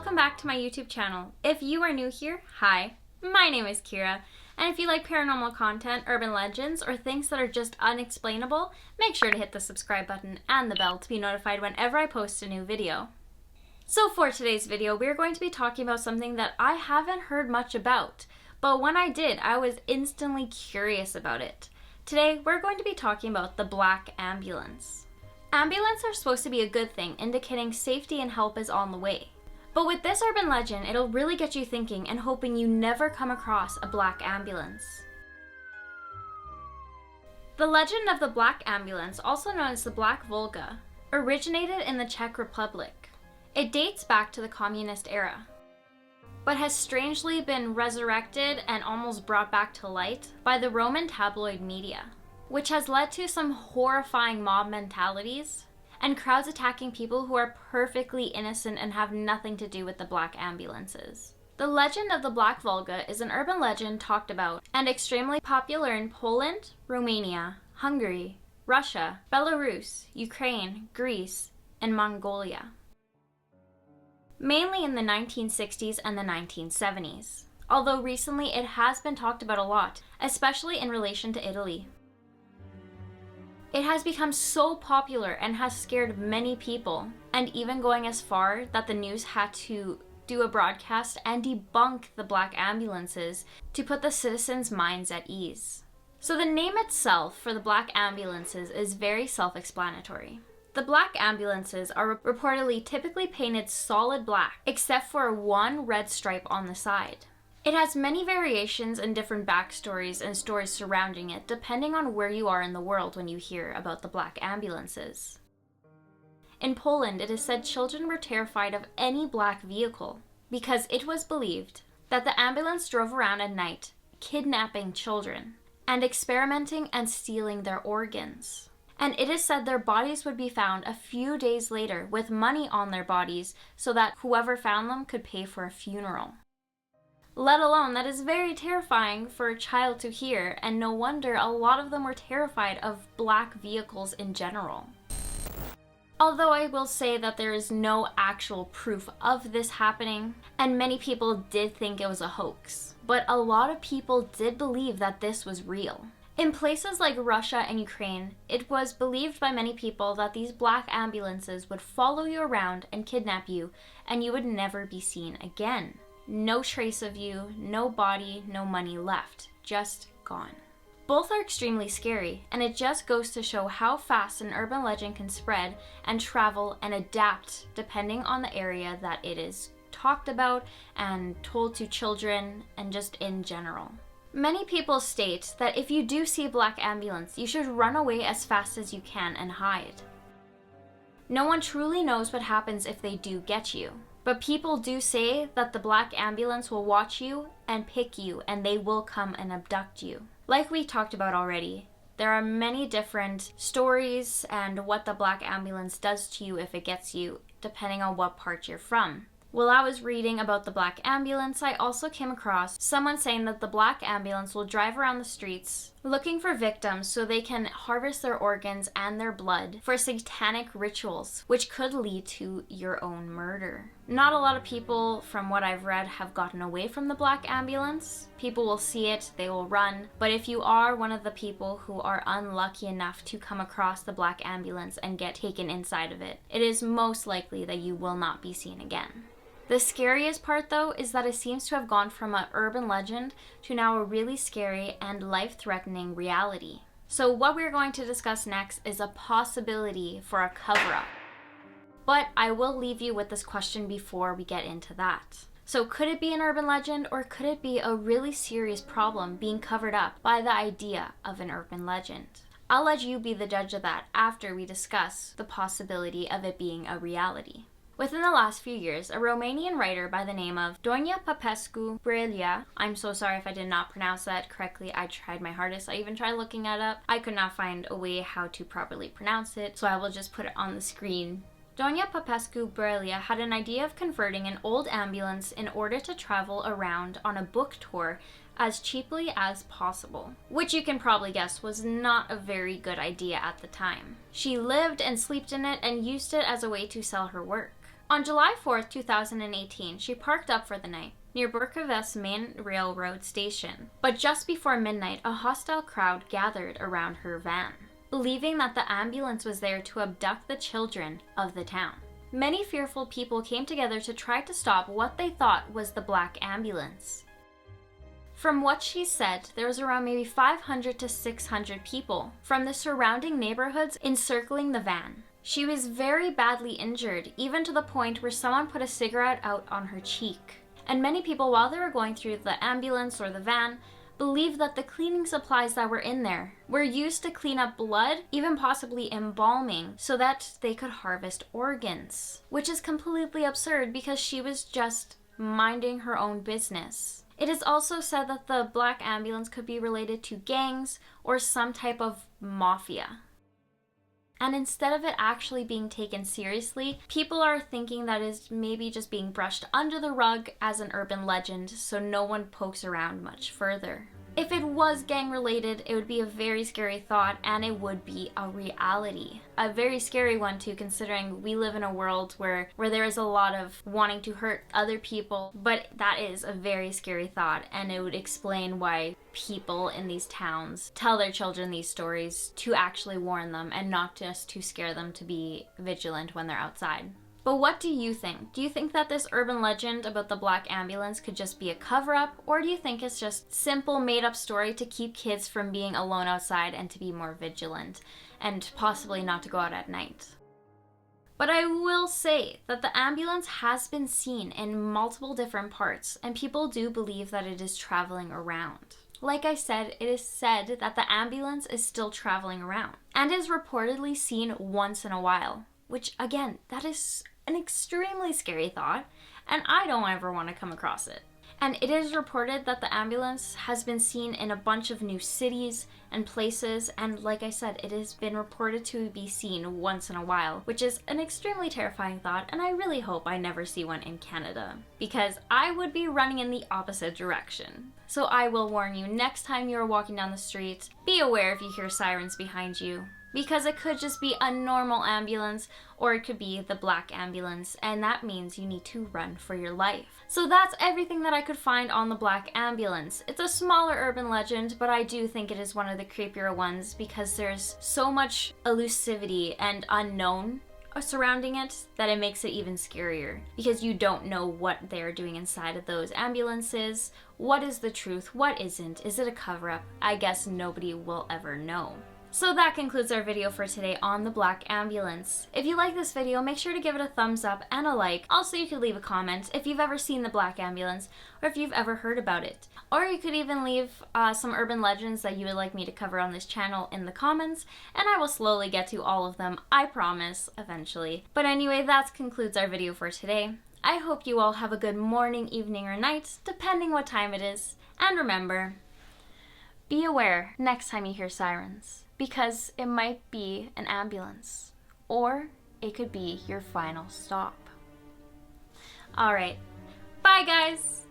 welcome back to my YouTube channel. If you are new here, hi, my name is Keera, and if you like paranormal content, urban legends, or things that are just unexplainable, make sure to hit the subscribe button and the bell to be notified whenever I post a new video. So for today's video, we're going to be talking about something that I haven't heard much about, but when I did, I was instantly curious about it. Today, we're going to be talking about the black ambulance. Ambulances are supposed to be a good thing, indicating safety and help is on the way. But with this urban legend, it'll really get you thinking and hoping you never come across a black ambulance. The legend of the black ambulance, also known as the Black Volga, originated in the Czech Republic. It dates back to the communist era, but has strangely been resurrected and almost brought back to light by the Roman tabloid media, which has led to some horrifying mob mentalities and crowds attacking people who are perfectly innocent and have nothing to do with the black ambulances. The legend of the Black Volga is an urban legend talked about and extremely popular in Poland, Romania, Hungary, Russia, Belarus, Ukraine, Greece, and Mongolia. Mainly in the 1960s and the 1970s, although recently it has been talked about a lot, especially in relation to Italy. It has become so popular and has scared many people, and even going as far that the news had to do a broadcast and debunk the black ambulances to put the citizens' minds at ease. So the name itself for the black ambulances is very self-explanatory. The black ambulances are reportedly typically painted solid black, except for one red stripe on the side. It has many variations and different backstories and stories surrounding it, depending on where you are in the world when you hear about the black ambulances. In Poland, it is said children were terrified of any black vehicle because it was believed that the ambulance drove around at night, kidnapping children and experimenting and stealing their organs. And it is said their bodies would be found a few days later with money on their bodies so that whoever found them could pay for a funeral. Let alone, that is very terrifying for a child to hear, and no wonder a lot of them were terrified of black vehicles in general. Although I will say that there is no actual proof of this happening, and many people did think it was a hoax, but a lot of people did believe that this was real. In places like Russia and Ukraine, it was believed by many people that these black ambulances would follow you around and kidnap you, and you would never be seen again. No trace of you, no body, no money left, just gone. Both are extremely scary, and it just goes to show how fast an urban legend can spread and travel and adapt depending on the area that it is talked about and told to children and just in general. Many people state that if you do see a black ambulance, you should run away as fast as you can and hide. No one truly knows what happens if they do get you. But people do say that the black ambulance will watch you and pick you, and they will come and abduct you. Like we talked about already, there are many different stories and what the black ambulance does to you if it gets you, depending on what part you're from. While I was reading about the black ambulance, I also came across someone saying that the black ambulance will drive around the streets looking for victims so they can harvest their organs and their blood for satanic rituals, which could lead to your own murder. Not a lot of people, from what I've read, have gotten away from the black ambulance. People will see it, they will run, but if you are one of the people who are unlucky enough to come across the black ambulance and get taken inside of it, it is most likely that you will not be seen again. The scariest part, though, is that it seems to have gone from an urban legend to now a really scary and life-threatening reality. So what we're going to discuss next is a possibility for a cover-up. But I will leave you with this question before we get into that. So could it be an urban legend, or could it be a really serious problem being covered up by the idea of an urban legend? I'll let you be the judge of that after we discuss the possibility of it being a reality. Within the last few years, a Romanian writer by the name of Doina Popescu Brăila, I'm so sorry if I did not pronounce that correctly, I tried my hardest, I even tried looking it up. I could not find a way how to properly pronounce it, so I will just put it on the screen. Doina Popescu Brăila had an idea of converting an old ambulance in order to travel around on a book tour as cheaply as possible, which you can probably guess was not a very good idea at the time. She lived and slept in it and used it as a way to sell her work. On July 4th, 2018, she parked up for the night near Burkevest main railroad station. But just before midnight, a hostile crowd gathered around her van, believing that the ambulance was there to abduct the children of the town. Many fearful people came together to try to stop what they thought was the black ambulance. From what she said, there was around maybe 500 to 600 people from the surrounding neighborhoods encircling the van. She was very badly injured, even to the point where someone put a cigarette out on her cheek. And many people, while they were going through the ambulance or the van, believed that the cleaning supplies that were in there were used to clean up blood, even possibly embalming, so that they could harvest organs. Which is completely absurd because she was just minding her own business. It is also said that the black ambulance could be related to gangs or some type of mafia. And instead of it actually being taken seriously, people are thinking that it's maybe just being brushed under the rug as an urban legend so no one pokes around much further. If it was gang related, it would be a very scary thought, and it would be a reality. A very scary one too, considering we live in a world where there is a lot of wanting to hurt other people, but that is a very scary thought, and it would explain why people in these towns tell their children these stories to actually warn them and not just to scare them to be vigilant when they're outside. But what do you think? Do you think that this urban legend about the black ambulance could just be a cover-up, or do you think it's just simple made-up story to keep kids from being alone outside and to be more vigilant and possibly not to go out at night? But I will say that the ambulance has been seen in multiple different parts, and people do believe that it is traveling around. Like I said, it is said that the ambulance is still traveling around and is reportedly seen once in a while. Which, again, that is an extremely scary thought, and I don't ever want to come across it. And it is reported that the ambulance has been seen in a bunch of new cities and places, and like I said, it has been reported to be seen once in a while, which is an extremely terrifying thought, and I really hope I never see one in Canada, because I would be running in the opposite direction. So I will warn you, next time you're walking down the street, be aware if you hear sirens behind you. Because it could just be a normal ambulance, or it could be the black ambulance, and that means you need to run for your life. So that's everything that I could find on the black ambulance. It's a smaller urban legend, but I do think it is one of the creepier ones because there's so much elusivity and unknown surrounding it that it makes it even scarier, because you don't know what they're doing inside of those ambulances. What is the truth? What isn't? Is it a cover-up? I guess nobody will ever know. So that concludes our video for today on the black ambulance. If you like this video, make sure to give it a thumbs up and a like. Also, you could leave a comment if you've ever seen the black ambulance or if you've ever heard about it. Or you could even leave some urban legends that you would like me to cover on this channel in the comments, and I will slowly get to all of them, I promise, eventually. But anyway, that concludes our video for today. I hope you all have a good morning, evening, or night, depending what time it is. And remember, be aware next time you hear sirens, because it might be an ambulance, or it could be your final stop. Alright, bye guys!